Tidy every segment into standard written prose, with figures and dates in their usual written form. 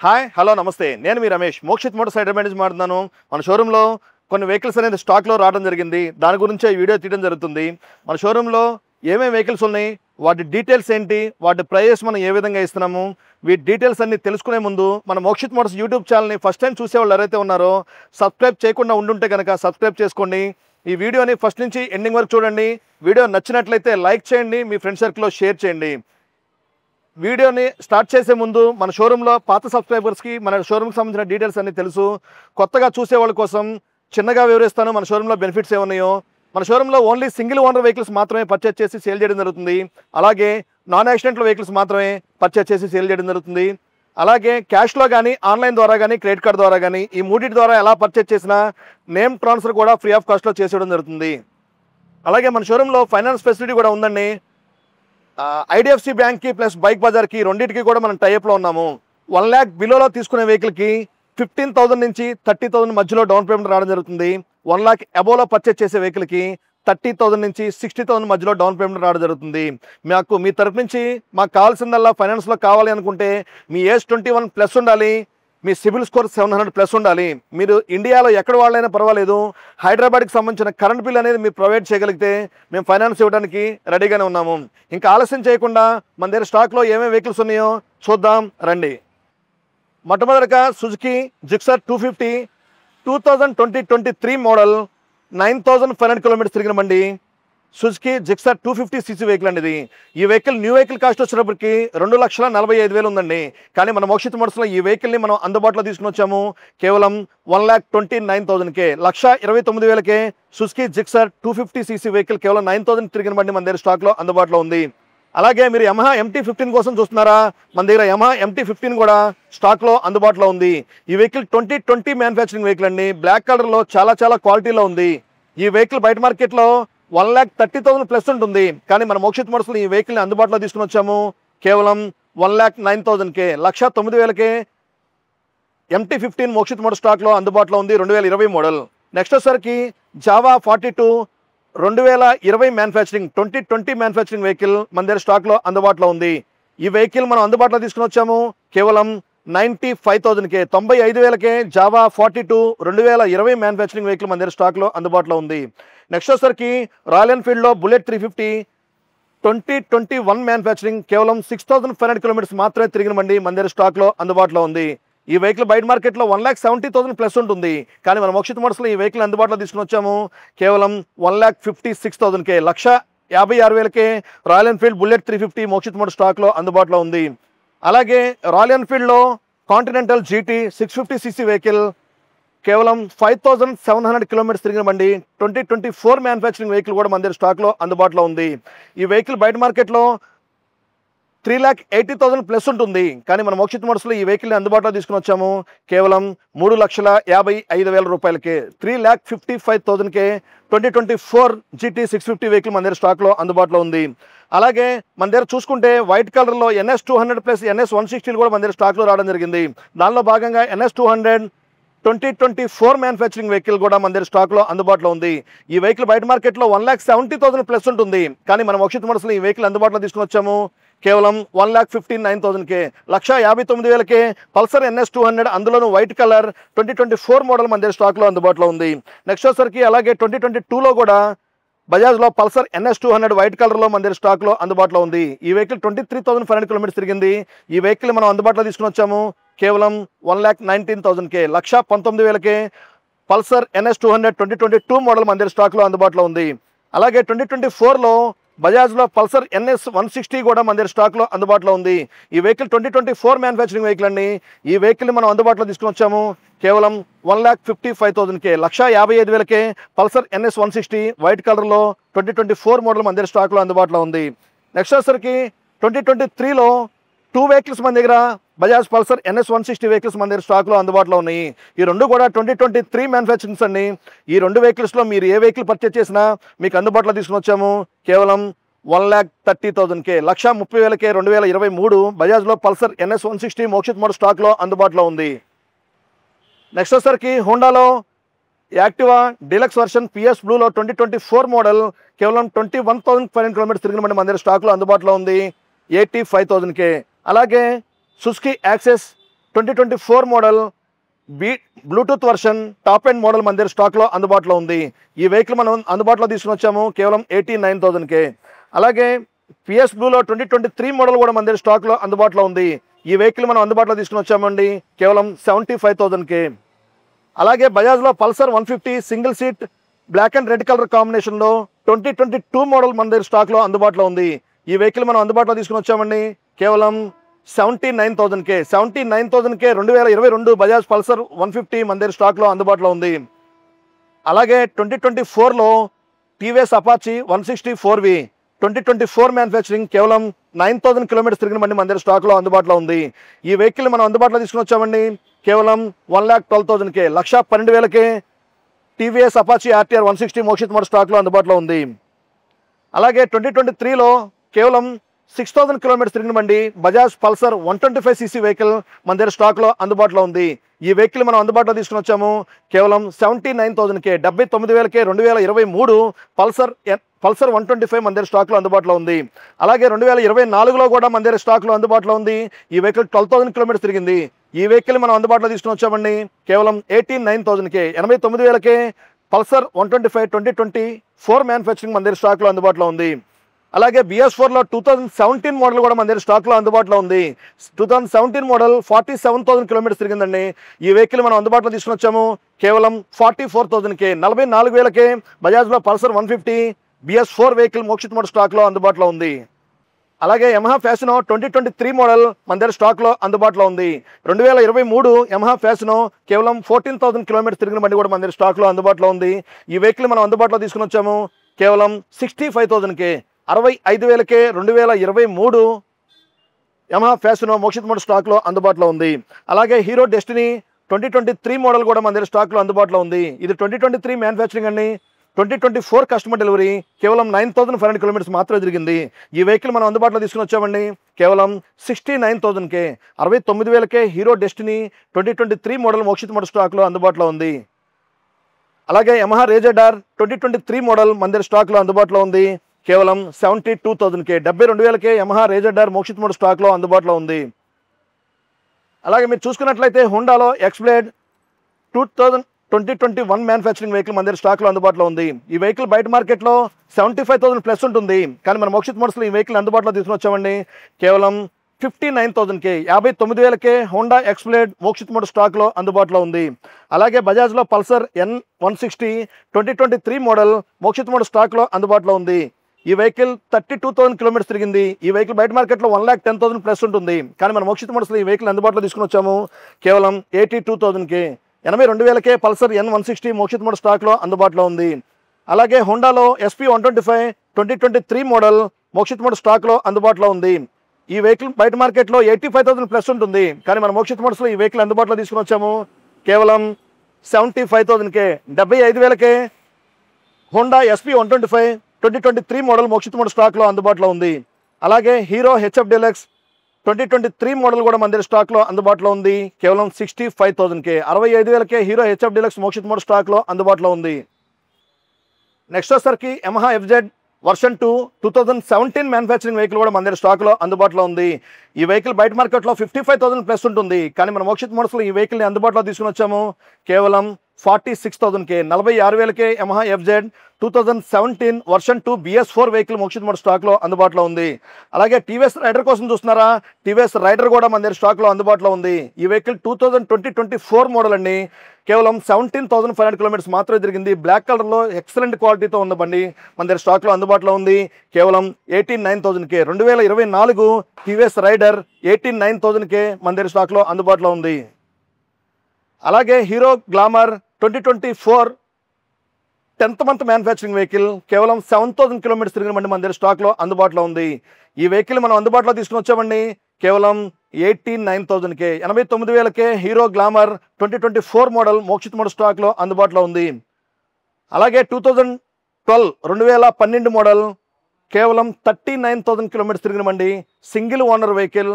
Hi hello నమస్తే నేను మీ Ramesh Mokshith Motors Hyderabad నుంచి మాట్లాడుతున్నాను. మన షోరూంలో కొన్ని వెహికల్స్ అనేది స్టాక్లో రావడం జరిగింది. దాని గురించే వీడియో తీయడం జరుగుతుంది. మన షోరూంలో ఏమేమి వెహికల్స్ ఉన్నాయి, వాటి డీటెయిల్స్ ఏంటి, వాటి ప్రైజెస్ మనం ఏ విధంగా ఇస్తున్నాము, వీటి డీటెయిల్స్ అన్ని తెలుసుకునే ముందు మన మోక్షిత్ మోటార్స్ యూట్యూబ్ ఛానల్ని ఫస్ట్ టైం చూసేవాళ్ళు ఎవరైతే ఉన్నారో సబ్స్క్రైబ్ చేయకుండా ఉండుంటే కనుక సబ్స్క్రైబ్ చేసుకోండి. ఈ వీడియోని ఫస్ట్ నుంచి ఎండింగ్ వరకు చూడండి. వీడియో నచ్చినట్లయితే లైక్ చేయండి, మీ ఫ్రెండ్ సర్కిల్లో షేర్ చేయండి. వీడియోని స్టార్ట్ చేసే ముందు మన షోరూంలో పాత సబ్స్క్రైబర్స్కి మన షోరూమ్కి సంబంధించిన డీటెయిల్స్ అన్నీ తెలుసు. కొత్తగా చూసే వాళ్ళ కోసం చిన్నగా వివరిస్తాను మన షోరూంలో బెనిఫిట్స్ ఏమున్నాయో. మన షోరూంలో ఓన్లీ సింగిల్ ఓనర్ వెహికల్స్ మాత్రమే పర్చేస్ చేసి సేల్ చేయడం జరుగుతుంది. అలాగే నాన్ యాక్సిడెంటల్ వెహికల్స్ మాత్రమే పర్చేస్ చేసి సేల్ చేయడం జరుగుతుంది. అలాగే క్యాష్లో కానీ ఆన్లైన్ ద్వారా కానీ క్రెడిట్ కార్డ్ ద్వారా కానీ ఈ మూడింటి ద్వారా ఎలా పర్చేస్ చేసినా నేమ్ ట్రాన్స్ఫర్ కూడా ఫ్రీ ఆఫ్ కాస్ట్లో చేసేయడం జరుగుతుంది. అలాగే మన షోరూంలో ఫైనాన్స్ ఫెసిలిటీ కూడా ఉందండి. ఐడిఎఫ్సి బ్యాంక్కి ప్లస్ బైక్ బజార్కి రెండింటికి కూడా మనం టైప్లో ఉన్నాము. 1 lakh బిలోలో తీసుకునే వెహికల్కి 15,000 నుంచి 30,000 మధ్యలో డౌన్ పేమెంట్ రావడం జరుగుతుంది. 1 lakh అబోలో పర్చేస్ చేసే వెహికల్కి 30,000 నుంచి 60,000 మధ్యలో డౌన్ పేమెంట్ రావడం జరుగుతుంది. మీ తరపు నుంచి మాకు కావాల్సిందల్లా ఫైనాన్స్లో కావాలి అనుకుంటే మీ ఏజ్ 21 ప్లస్ ఉండాలి, మీ సిబిల్ స్కోర్ 700 ప్లస్ ఉండాలి. మీరు ఇండియాలో ఎక్కడ వాళ్ళైనా పర్వాలేదు, హైదరాబాద్కి సంబంధించిన కరెంట్ బిల్ అనేది మీరు ప్రొవైడ్ చేయగలిగితే మేము ఫైనాన్స్ ఇవ్వడానికి రెడీగానే ఉన్నాము. ఇంకా ఆలస్యం చేయకుండా మన దగ్గర స్టాక్లో ఏమేమి వెహికల్స్ ఉన్నాయో చూద్దాం రండి. మొట్టమొదటిగా సుజుకి జిక్సర్ 250 2023 మోడల్ 9,500 కిలోమీటర్స్ తిరిగిన బండి. సుజుకి జిక్సర్ 250 cc వెహికల్ అండి ఇది. ఈ వెహికల్ న్యూ వెహికల్ కాస్ట్ వచ్చేటప్పటికి 2,45,000 ఉందండి. కానీ మన మోక్షిత్ మోటార్స్లో ఈ వెహికల్ని మనం అందుబాటులో తీసుకుని వచ్చాము కేవలం 1,29,000కే, 1,29,000కే సుజుకి జిక్సర్ 250 cc వెహికల్ కేవలం 9,000 తిరిగిన బండి మన దగ్గర స్టాక్లో అందుబాటులో ఉంది. అలాగే మీరు యమహా MT-15 కోసం చూస్తున్నారా, మన దగ్గర యమహా MT-15 కూడా స్టాక్లో అందుబాటులో ఉంది. ఈ వెహికల్ 2020 మ్యానుఫ్యాక్చరింగ్ వెహికల్ అండి. బ్లాక్ కలర్లో చాలా క్వాలిటీలో ఉంది. ఈ వెహికల్ బయట మార్కెట్లో 1,30,000 ప్లస్ ఉంటుంది. కానీ మన మోక్షిత్ మోటార్స్లో ఈ వెహికల్ని అందుబాటులో తీసుకుని వచ్చాము కేవలం 1,09,000కే, 1,09,000కే MT-15 మోక్షిత్ మోటార్ స్టాక్లో అందుబాటులో ఉంది. 2020 మోడల్. నెక్స్ట్ వచ్చేసరికి జావా 42 2020 మ్యానుఫ్యాక్చరింగ్ 2020 మ్యానుఫ్యాక్చరింగ్ వెహికల్ మన దగ్గర స్టాక్లో అందుబాటులో ఉంది. ఈ వెహికల్ మనం అందుబాటులో తీసుకుని వచ్చాము కేవలం 95,000కే, 95,000కే జావా 42 2020 మ్యానుఫ్యాక్చరింగ్ వెహికల్ మన దగ్గర స్టాక్లో అందుబాటులో ఉంది. నెక్స్ట్ వచ్చేసరికి రాయల్ ఎన్ఫీల్డ్లో బుల్లెట్ 350 2021 మ్యానుఫ్యాక్చరింగ్ కేవలం 6,500 కిలోమీటర్స్ మాత్రమే తిరిగిన బండి మన దగ్గర స్టాక్లో అందుబాటులో ఉంది. ఈ వెహికల్ బయట మార్కెట్లో 1,70,000 ప్లస్ ఉంటుంది. కానీ మన మోక్షిత్ మోటార్స్లో ఈ వెహికల్ అందుబాటులో తీసుకుని వచ్చాము కేవలం 1,56,000కే, 1,56,000కే Royal Enfield Bullet 350 Mokshith motor స్టాక్లో అందుబాటులో ఉంది. అలాగే రాయల్ ఎన్ఫీల్డ్లో కాంటినెంటల్ GT 650 cc వెహికల్ కేవలం 5,700 కిలోమీటర్స్ తిరిగిన బండి 2024 మ్యానుఫ్యాక్చరింగ్ వెహికల్ కూడా మన దగ్గర స్టాక్లో అందుబాటులో ఉంది. ఈ వెహికల్ బయట మార్కెట్లో 3,80,000 ప్లస్ ఉంటుంది. కానీ మన మోక్షిత్ మోటార్స్లో ఈ వెహికల్ని అందుబాటులో తీసుకుని వచ్చాము కేవలం 3,55,000 రూపాయలకే, 3,55,000కే 2024 GT 650 వెహికల్ మన దగ్గర స్టాక్లో అందుబాటులో ఉంది. అలాగే మన దగ్గర చూసుకుంటే వైట్ కలర్లో NS200 ప్లస్ NS160 కూడా మన దగ్గర స్టాక్లో రావడం జరిగింది. దానిలో భాగంగా NS200 2024 మ్యానుఫ్యాక్చరింగ్ వెహికల్ కూడా మన దగ్గర స్టాక్లో అందుబాటులో ఉంది. ఈ వెహికల్ బయట మార్కెట్లో 1,70,000 ప్లస్ ఉంటుంది. కానీ మన మోక్షిత్ మోటార్స్లో ఈ వెహికల్ అందుబాటులో తీసుకుని వచ్చాము కేవలం 1,59,000కే, 1,59,000కే పల్సర్ NS200 అందులోనూ వైట్ కలర్ 2024 మోడల్ మన దగ్గర స్టాక్లో అందుబాటులో ఉంది. నెక్స్ట్ వచ్చేసరికి అలాగే 2022లో కూడా బజాజ్లో పల్సర్ NS200 వైట్ కలర్లో మన దగ్గర స్టాక్లో అందుబాటులో ఉంది. ఈ వెహికల్ 23,500 కిలోమీటర్స్ తిరిగింది. ఈ వెహికల్ మనం అందుబాటులో తీసుకుని వచ్చాము కేవలం 1,19,000కే, 1,19,000కే పల్సర్ NS200 2022 మోడల్ మన దగ్గర స్టాక్లో అందుబాటులో ఉంది. అలాగే 2024లో బజాజ్లో పల్సర్ NS160 కూడా మన దగ్గర స్టాక్లో అందుబాటులో ఉంది. ఈ వెహికల్ 2024 మ్యానుఫ్యాక్చరింగ్ వెహికల్ అండి. ఈ వెహికల్ని మనం అందుబాటులో తీసుకుని వచ్చాము కేవలం 1,55,000కే, 1,55,000కే పల్సర్ NS160 వైట్ కలర్లో 2024 మోడల్ మన దగ్గర స్టాక్లో అందుబాటులో ఉంది. నెక్స్ట్ వచ్చేసరికి 2023లో 2 వెహికల్స్ మన దగ్గర బజాజ్ పల్సర్ NS160 వెహికల్స్ మన దగ్గర స్టాక్లో అందుబాటులో ఉన్నాయి. ఈ రెండు కూడా 2023 మ్యానుఫ్యాక్చరింగ్స్ అండి. ఈ 2 వెహికల్స్లో మీరు ఏ వెహికల్ పర్చేస్ చేసినా మీకు అందుబాటులో తీసుకుని వచ్చాము కేవలం 1,30,000కే, 1,30,000కే 2023 బజాజ్లో పల్సర్ NS160 మోక్షిత్ మోటార్ స్టాక్లో అందుబాటులో ఉంది. నెక్స్ట్ వచ్చేసరికి హోండాలో యాక్టివా డీలక్స్ వర్షన్ PS బ్లూలో 2024 మోడల్ కేవలం 21,500 కిలోమీటర్స్ తిరిగిన బండి మన దగ్గర స్టాక్లో అందుబాటులో ఉంది 85,000కే. అలాగే Suzuki access 2024 model Bluetooth version top end model మన దగ్గర స్టాక్లో అందుబాటులో ఉంది. ఈ వెహికల్ మనం అందుబాటులో తీసుకుని వచ్చాము కేవలం 89,000కే. అలాగే పిఎస్ బ్లూలో 2023 మోడల్ కూడా మన దగ్గర స్టాక్లో అందుబాటులో ఉంది. ఈ వెహికల్ మనం అందుబాటులో తీసుకుని వచ్చామండి కేవలం 75,000కే. అలాగే బజాజ్లో Pulsar 150 single seat black and red colour కాంబినేషన్లో 2022 మోడల్ మన దగ్గర స్టాక్లో అందుబాటులో ఉంది. ఈ వెహికల్ మనం అందుబాటులో తీసుకుని వచ్చామండి కేవలం 79,000కే. 79,000కే 2022 బజాజ్ పల్సర్ 150 మన దగ్గర స్టాక్లో అందుబాటులో ఉంది. అలాగే 2024లో టీవీఎస్ అపాచీ 160 4V 2024 మ్యానుఫ్యాక్చరింగ్ కేవలం 9,000 కిలోమీటర్స్ తిరిగిన బండి మన దగ్గర స్టాక్లో అందుబాటులో ఉంది. ఈ వెహికల్ మనం అందుబాటులో తీసుకుని వచ్చామండి కేవలం 1,12,000కే. 1,12,000కే TVS Apache RTR 160 Mokshith model స్టాక్లో అందుబాటులో ఉంది. అలాగే 2023లో కేవలం 6,000 కిలోమీటర్స్ తిరిగిన బండి బజాజ్ పల్సర్ 125cc వెహికల్ మన దగ్గర స్టాక్లో అందుబాటులో ఉంది. ఈ వెహికల్ మనం అందుబాటులో తీసుకుని వచ్చాము కేవలం 79,000కే. 79,000కే 2023 పల్సర్ 125 మన దగ్గర స్టాక్లో అందుబాటులో ఉంది. అలాగే 2024లో కూడా మన దగ్గర స్టాక్లో అందుబాటులో ఉంది. ఈ వెహికల్ 12,000 కిలోమీటర్స్ తిరిగింది. ఈ వెహికల్ మనం అందుబాటులో తీసుకుని వచ్చామండి కేవలం 89,000కే. 89,000కే పల్సర్ 125 2024 మ్యానుఫ్యాక్చరింగ్ మన దగ్గర స్టాక్లో అందుబాటులో ఉంది. అలాగే BS4లో 2017 మోడల్ కూడా మన దగ్గర స్టాక్లో అందుబాటులో ఉంది. 2017 మోడల్ 47,000 కిలోమీటర్స్ తిరిగిందండి. ఈ వెహికల్ మనం అందుబాటులో తీసుకుని వచ్చాము కేవలం 44,000కే. 44,000కే బజాజ్లో Pulsar 150 BS4 vehicle Mokshith model స్టాక్లో అందుబాటులో ఉంది. అలాగే యమహా ఫ్యాసినో 2023 మోడల్ మన దగ్గర స్టాక్లో అందుబాటులో ఉంది. 2023 యమహా ఫ్యాసినో కేవలం 14,000 కిలోమీటర్స్ తిరిగిన బండి కూడా మన దగ్గర స్టాక్లో అందుబాటులో ఉంది. ఈ వెహికల్ మనం అందుబాటులో తీసుకుని వచ్చాము కేవలం 65,000కే. 65,000కే 2023 యమహా ఫ్యాసినో మోక్షిత్ మోడల్ స్టాక్లో అందుబాటులో ఉంది. అలాగే హీరో డెస్టినీ 2023 మోడల్ కూడా మన దగ్గర స్టాక్లో అందుబాటులో ఉంది. ఇది 2023 మ్యానుఫ్యాక్చరింగ్ అండి. 2024 కస్టమర్ డెలివరీ కేవలం 9,500 కిలోమీటర్స్ మాత్రమే జరిగింది. ఈ వెహికల్ మనం అందుబాటులో తీసుకుని వచ్చామండి కేవలం 69,000కే. 69,000కే Hero Destini 2023 model Mokshith model స్టాక్లో అందుబాటులో ఉంది. అలాగే యమహా రేజర్ డార్ 2023 మోడల్ మన దగ్గర స్టాక్లో అందుబాటులో ఉంది కేవలం 72,000కే. 72,000కే Yamaha razor Dar Mokshith model స్టాక్లో అందుబాటులో ఉంది. అలాగే మీరు చూసుకున్నట్లయితే హోండాలో ఎక్స్బ్లేడ్ 2021 మ్యానుఫ్యాక్చరింగ్ వెహికల్ మన దగ్గర స్టాక్లో అందుబాటులో ఉంది. ఈ వెహికల్ బయట మార్కెట్లో 75,000 ప్లస్ ఉంటుంది. కానీ మన మోక్షిత్ మోడల్స్లో ఈ వెహికల్ అందుబాటులో తీసుకుని వచ్చామండి కేవలం 59,000కే. 59,000కే హోండా ఎక్స్బ్లేడ్ మోక్షిత్ మోడల్ స్టాక్లో అందుబాటులో ఉంది. అలాగే బజాజ్లో Pulsar N160 2023 model Mokshith model స్టాక్లో అందుబాటులో ఉంది. ఈ వెహికల్ 32,000 కిలోమీటర్స్ తిరిగింది. ఈ వెహికల్ బయట మార్కెట్లో 1,10,000 ప్లస్ ఉంటుంది. కానీ మన మోక్షిత్ మోడల్స్లో ఈ వెహికల్ అందుబాటులో తీసుకుని వచ్చాము కేవలం 82,000కే. 82,000కే పల్సర్ N160 మోక్షిత్ మోడల్ స్టాక్లో అందుబాటులో ఉంది. అలాగే హోండాలో SP 125 2023 మోడల్ మోక్షిత్ మోడల్ స్టాక్లో అందుబాటులో ఉంది. ఈ వెహికల్ బయట మార్కెట్లో 85,000 ప్లస్ ఉంటుంది. కానీ మన మోక్షిత్ మోడల్స్లో ఈ వెహికల్ అందుబాటులో తీసుకుని వచ్చాము కేవలం 75,000కే. 75,000కే Honda SP 125 2023 model Mokshith model స్టాక్లో అందుబాటులో ఉంది. అలాగే హీరో HF డీలక్స్ 2023 మోడల్ కూడా మన దగ్గర స్టాక్లో అందుబాటులో ఉంది కేవలం 65,000కే. 65,000కే Hero HF deluxe Mokshith model స్టాక్లో అందుబాటులో ఉంది. నెక్స్ట్ వచ్చేసరికి Yamaha FZ version 2 2017 manufacturing vehicle కూడా మన దగ్గర స్టాక్లో అందుబాటులో ఉంది. ఈ వెహికల్ బయట మార్కెట్లో 55,000 ప్లస్ ఉంటుంది. కానీ మన మోక్షిత్ మోడల్స్లో ఈ వెహికల్ని అందుబాటులో తీసుకుని వచ్చాము కేవలం 46,000కే. 46,000కే Yamaha FZ 2017 version 2 BS4 vehicle Mokshith model స్టాక్లో అందుబాటులో ఉంది. అలాగే టీవీఎస్ రైడర్ కోసం చూస్తున్నారా? టీవీఎస్ రైడర్ కూడా మన దగ్గర స్టాక్లో అందుబాటులో ఉంది. ఈ వెహికల్ 2024 మోడల్ అండి. కేవలం 17,500 కిలోమీటర్స్ మాత్రమే తిరిగింది. బ్లాక్ కలర్లో ఎక్సలెంట్ క్వాలిటీతో ఉన్న బండి మన దగ్గర స్టాక్లో అందుబాటులో ఉంది కేవలం 89,000కే. 2024 టీవీఎస్ రైడర్ 89,000కే మన దగ్గర స్టాక్లో అందుబాటులో ఉంది. అలాగే hero Glamour 2024 10th month manufacturing vehicle కేవలం 7,000 కిలోమీటర్స్ తిరిగిన బండి మన దగ్గర స్టాక్లో అందుబాటులో ఉంది. ఈ వెహికల్ మనం అందుబాటులో తీసుకుని వచ్చామండి కేవలం 89,000కే. 89,000కే Hero Glamour 2024 model Mokshith model స్టాక్లో అందుబాటులో ఉంది. అలాగే 2012 మోడల్ కేవలం 39,000 కిలోమీటర్స్ తిరిగిన బండి single owner vehicle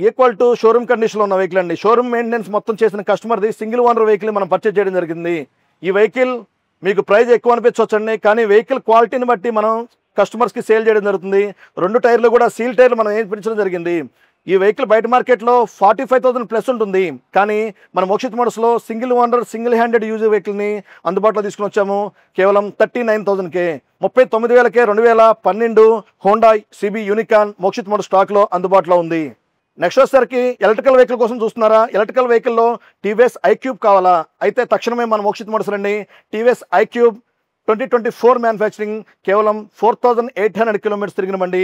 equal to showroom కండిషన్లో ఉన్న వెహికల్ అండి. షోరూమ్ మెయింటెనెన్స్ మొత్తం చేసిన కస్టమర్ది సింగిల్ ఓనర్ వెహికల్ మనం పర్చేజ్ చేయడం జరిగింది. ఈ వెహికల్ మీకు ప్రైస్ ఎక్కువ అనిపించవచ్చండి. కానీ వెహికల్ క్వాలిటీని బట్టి మనం కస్టమర్స్కి సేల్ చేయడం జరుగుతుంది. 2 టైర్లు కూడా సీల్ టైర్లు మనం వేయించడం జరిగింది. ఈ వెహికల్ బయట మార్కెట్లో 45,000 ప్లస్ ఉంటుంది. కానీ మన మోక్షిత్ మోటార్స్లో single owner single handed use వెహికల్ని అందుబాటులో తీసుకుని వచ్చాము. కేవలం 39,000కే 39,000కే 2012 Honda CB Unicorn Mokshith motors స్టాక్లో అందుబాటులో ఉంది. నెక్స్ట్ వచ్చేసరికి ఎలక్ట్రికల్ వెహికల్ కోసం చూస్తున్నారా? ఎలక్ట్రికల్ వెహికల్లో టీవీఎస్ ఐక్యూబ్ కావాలా? అయితే తక్షణమే మన మోక్షిత్ మోటార్స్ రండి. టీవీఎస్ ఐక్యూబ్ 2024 మ్యానుఫ్యాక్చరింగ్, కేవలం 4,800 కిలోమీటర్స్ తిరిగిన బండి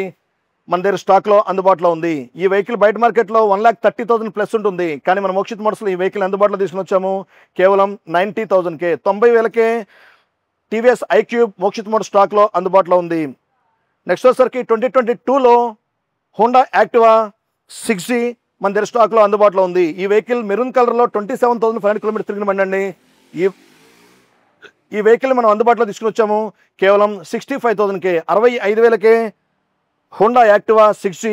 మన దగ్గర స్టాక్లో అందుబాటులో ఉంది. ఈ వెహికల్ బయట మార్కెట్లో 1,30,000 ప్లస్ ఉంటుంది. కానీ మన మోక్షిత్ మోటార్స్లో ఈ వెహికల్ అందుబాటులో తీసుకుని వచ్చాము. కేవలం 90,000కే 90,000కే టీవీఎస్ ఐక్యూబ్ మోక్షిత్ మోటార్స్ స్టాక్లో అందుబాటులో ఉంది. నెక్స్ట్ వచ్చేసరికి 2022లో హోండా యాక్టివా 6G మన దగ్గర స్టాక్లో అందుబాటులో ఉంది. ఈ వెహికల్ మెరూన్ కలర్లో 27,500 కిలోమీటర్స్ తిరిగిన బండి అండి. ఈ వెహికల్ మనం అందుబాటులో తీసుకుని వచ్చాము. కేవలం 65,000కే 65,000కే Honda Activa 6G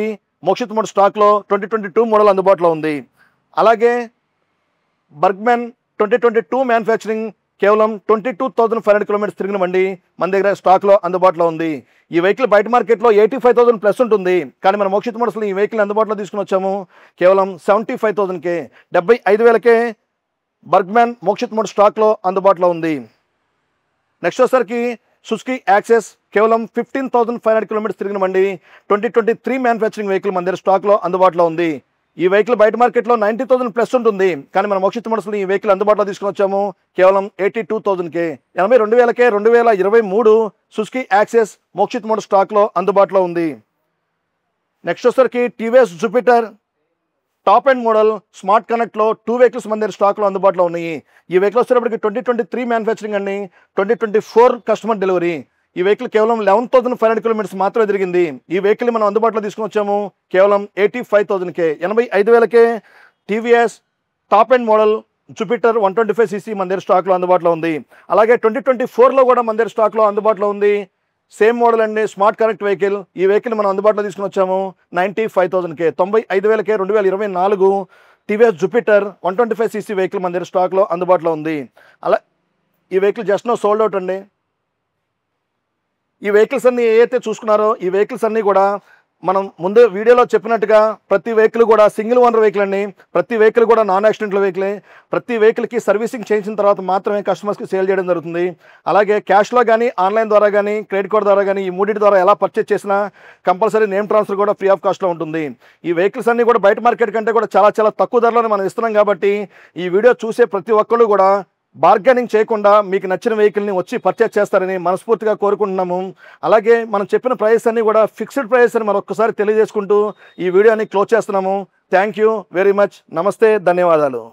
Mokshith motors స్టాక్లో 2022 మోడల్ అందుబాటులో ఉంది. అలాగే బర్గ్మెన్ 2022 మ్యానుఫ్యాక్చరింగ్, కేవలం 22,500 కిలోమీటర్స్ తిరిగిన బండి మన దగ్గర స్టాక్లో అందుబాటులో ఉంది. ఈ వెహికల్ బయట మార్కెట్లో 85,000 ప్లస్ ఉంటుంది. కానీ మన మోక్షిత్ మోటార్స్లో ఈ వెహికల్ అందుబాటులో తీసుకుని వచ్చాము. కేవలం 75,000కే 75,000కే బర్గ్మెన్ మోక్షిత్ మోటార్స్ స్టాక్లో అందుబాటులో ఉంది. నెక్స్ట్ వచ్చేసరికి సుజుకి యాక్సెస్, కేవలం 15,500 కిలోమీటర్స్ తిరిగిన బండి 2023 మ్యానుఫ్యాక్చరింగ్ వెహికల్ మన దగ్గర స్టాక్లో అందుబాటులో ఉంది. ఈ వెహికల్ బయట మార్కెట్లో 90,000 ప్లస్ ఉంటుంది. కానీ మన మోక్షిత్ మోటార్స్లో ఈ వెహికల్ అందుబాటులో తీసుకుని వచ్చాము. కేవలం 82,000కే 82,000కే 2023 సుజుకి యాక్సెస్ మోక్షిత్ మోటార్స్ స్టాక్లో అందుబాటులో ఉంది. నెక్స్ట్ వచ్చేసరికి TVS Jupiter top end model smart కనెక్ట్లో 2 వెహికల్స్ మన దగ్గర స్టాక్లో అందుబాటులో ఉన్నాయి. ఈ వెహికల్ వచ్చేటప్పటికి 2023 మ్యానుఫ్యాక్చరింగ్ అండి, 2024 కస్టమర్ డెలివరీ. ఈ వెహికల్ కేవలం 11,500 కిలోమీటర్స్ మాత్రమే తిరిగింది. ఈ వెహికల్ మనం అందుబాటులో తీసుకుని వచ్చాము. కేవలం 85,000కే 85,000కే TVS top end model Jupiter 125cc మన దగ్గర స్టాక్లో అందుబాటులో ఉంది. అలాగే 2024లో కూడా మన దగ్గర స్టాక్లో అందుబాటులో ఉంది. సేమ్ మోడల్ అండి, స్మార్ట్ కనెక్ట్ వెహికల్. ఈ వెహికల్ మనం అందుబాటులో తీసుకుని వచ్చాము. 95,000కే 95,000కే 2024 టీవీఎస్ జూపిటర్ 125cc వెహికల్ మన దగ్గర స్టాక్లో అందుబాటులో ఉంది. అలా ఈ vehicle just no sold out అండి. ఈ వెహికల్స్ అన్నీ ఏవైతే చూసుకున్నారో ఈ వెహికల్స్ అన్నీ కూడా మనం ముందు వీడియోలో చెప్పినట్టుగా ప్రతి వెహికల్ కూడా సింగిల్ ఓనర్ వెహికల్ అండి. ప్రతి వెహికల్ కూడా నాన్ యాక్సిడెంటల్ వెహికలే. ప్రతి వెహికల్కి సర్వీసింగ్ చేయించిన తర్వాత మాత్రమే కస్టమర్స్కి సేల్ చేయడం జరుగుతుంది. అలాగే క్యాష్లో కానీ ఆన్లైన్ ద్వారా కానీ క్రెడిట్ కార్డ్ ద్వారా కానీ ఈ మూడింటి ద్వారా ఎలా పర్చేస్ చేసినా కంపల్సరీ నేమ్ ట్రాన్స్ఫర్ కూడా ఫ్రీ ఆఫ్ కాస్ట్లో ఉంటుంది. ఈ వెహికల్స్ అన్నీ కూడా బయట మార్కెట్ కంటే కూడా చాలా చాలా తక్కువ ధరలోనే మనం ఇస్తున్నాం. కాబట్టి ఈ వీడియో చూసే ప్రతి ఒక్కళ్ళు కూడా బార్గెనింగ్ చేయకుండా మీకు నచ్చిన వెహికల్ని వచ్చి పర్చేస్ చేస్తారని మనస్ఫూర్తిగా కోరుకుంటున్నాము. అలాగే మనం చెప్పిన ప్రైస్ అన్ని కూడా ఫిక్స్డ్ ప్రైస్ అని మరొకసారి తెలియజేసుకుంటూ ఈ వీడియోని క్లోజ్ చేస్తున్నాము. Thank you very much. నమస్తే, ధన్యవాదాలు.